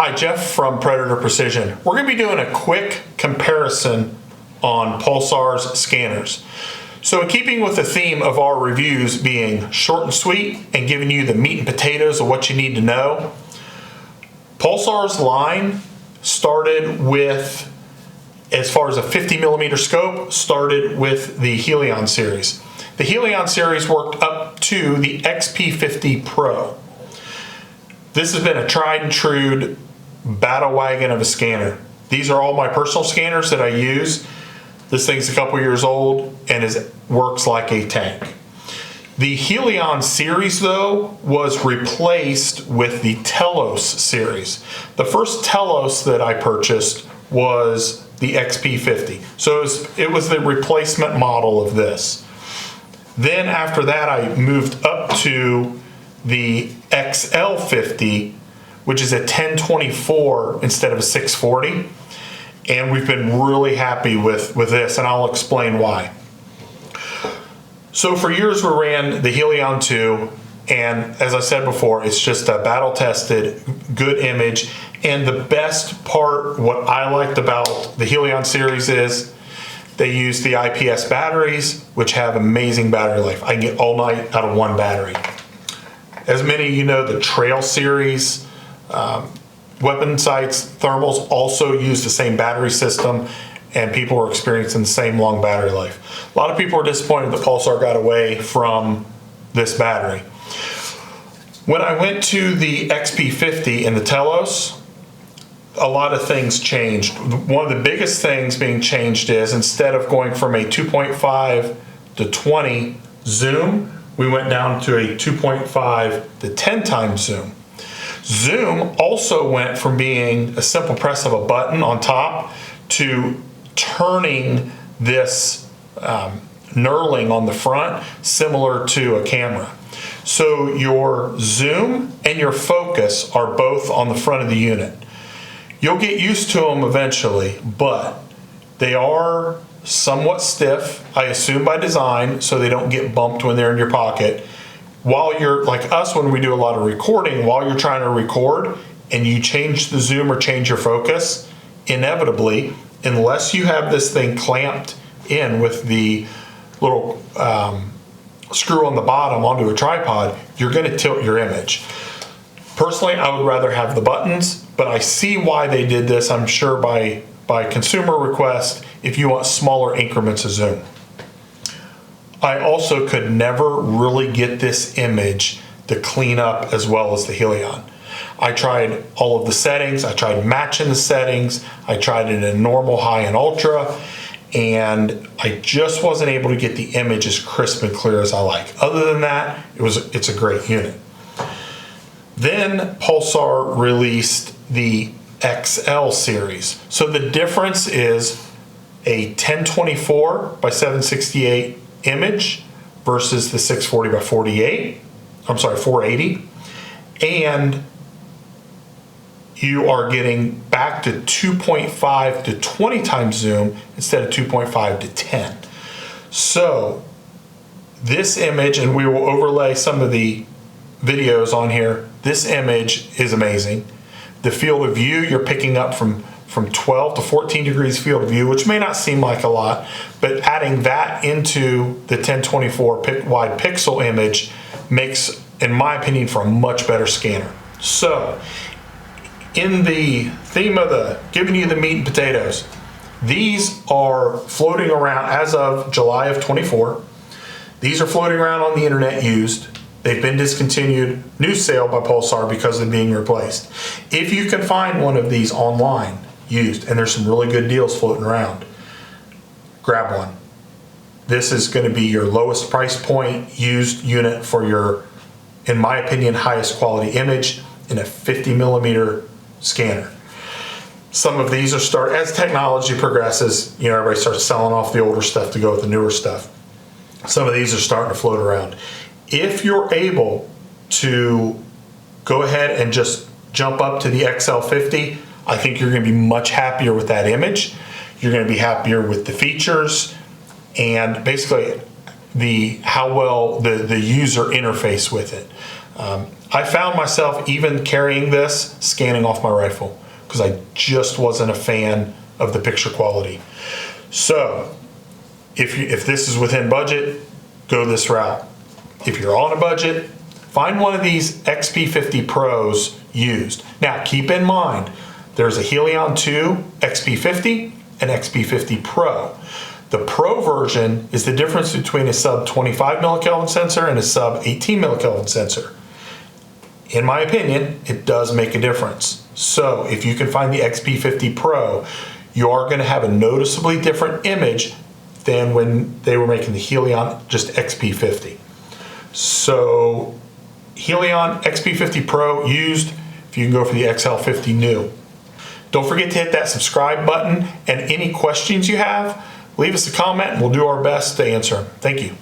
Hi, Jeff from Predator Precision. We're going to be doing a quick comparison on Pulsar's scanners. So in keeping with the theme of our reviews being short and sweet and giving you the meat and potatoes of what you need to know, Pulsar's line started with, as far as a 50 millimeter scope, started with the Helion series. The Helion series worked up to the XP50 Pro. This has been a tried and true battle wagon of a scanner. These are all my personal scanners that I use. This thing's a couple years old and works like a tank. The Helion series, though, was replaced with the Telos series. The first Telos that I purchased was the XP50. So it was the replacement model of this. Then after that, I moved up to the XL50, which is a 1024 instead of a 640. And we've been really happy with this, and I'll explain why. So for years we ran the Helion 2, and as I said before, it's just a battle-tested, good image. And the best part, what I liked about the Helion series is they use the IPS batteries, which have amazing battery life. I can get all night out of one battery. As many of you know, the Trail series, weapon sights, thermals also use the same battery system, and people are experiencing the same long battery life. A lot of people are disappointed that Pulsar got away from this battery. When I went to the XP50 and the Telos, a lot of things changed. One of the biggest things being changed is instead of going from a 2.5 to 20 zoom, we went down to a 2.5 to 10 times zoom. Zoom also went from being a simple press of a button on top to turning this knurling on the front similar to a camera. So your zoom and your focus are both on the front of the unit. You'll get used to them eventually, but they are somewhat stiff, I assume by design, so they don't get bumped when they're in your pocket. While you're, like us when we do a lot of recording, while you're trying to record and you change the zoom or change your focus, inevitably, unless you have this thing clamped in with the little screw on the bottom onto a tripod, you're going to tilt your image. Personally, I would rather have the buttons, but I see why they did this, I'm sure by consumer request, if you want smaller increments of zoom. I also could never really get this image to clean up as well as the Helion. I tried all of the settings, I tried matching the settings, I tried it in normal, high, and ultra, and I just wasn't able to get the image as crisp and clear as I like. Other than that, it's a great unit. Then Pulsar released the XL series. So the difference is a 1024 by 768 image versus the 640 by 48. I'm sorry, 480. And you are getting back to 2.5 to 20 times zoom instead of 2.5 to 10. So this image, and we will overlay some of the videos on here, this image is amazing. The field of view you're picking up from 12 to 14 degrees field of view, which may not seem like a lot, but adding that into the 1024 wide pixel image makes, in my opinion, for a much better scanner. So, in the theme of the giving you the meat and potatoes, these are floating around as of July of 24. These are floating around on the internet used. They've been discontinued, new sale by Pulsar because they're being replaced. If you can find one of these online used, and there's some really good deals floating around, grab one. This is going to be your lowest price point used unit for your, in my opinion, highest quality image in a 50 millimeter scanner. Some of these are as technology progresses, you know, everybody starts selling off the older stuff to go with the newer stuff. Some of these are starting to float around. If you're able to go ahead and just jump up to the XL50, I think you're going to be much happier with that image. You're going to be happier with the features and basically how well the user interface with it. I found myself even carrying this, scanning off my rifle, because I just wasn't a fan of the picture quality. So if this is within budget, go this route. If you're on a budget, find one of these XP50 Pros used. Now keep in mind, there's a Helion 2 XP50 and XP50 Pro. The Pro version is the difference between a sub 25 millikelvin sensor and a sub 18 millikelvin sensor. In my opinion, it does make a difference. So if you can find the XP50 Pro, you are going to have a noticeably different image than when they were making the Helion just XP50. So Helion XP50 Pro used, if you can go for the XL50 new. Don't forget to hit that subscribe button, and any questions you have, leave us a comment and we'll do our best to answer them. Thank you.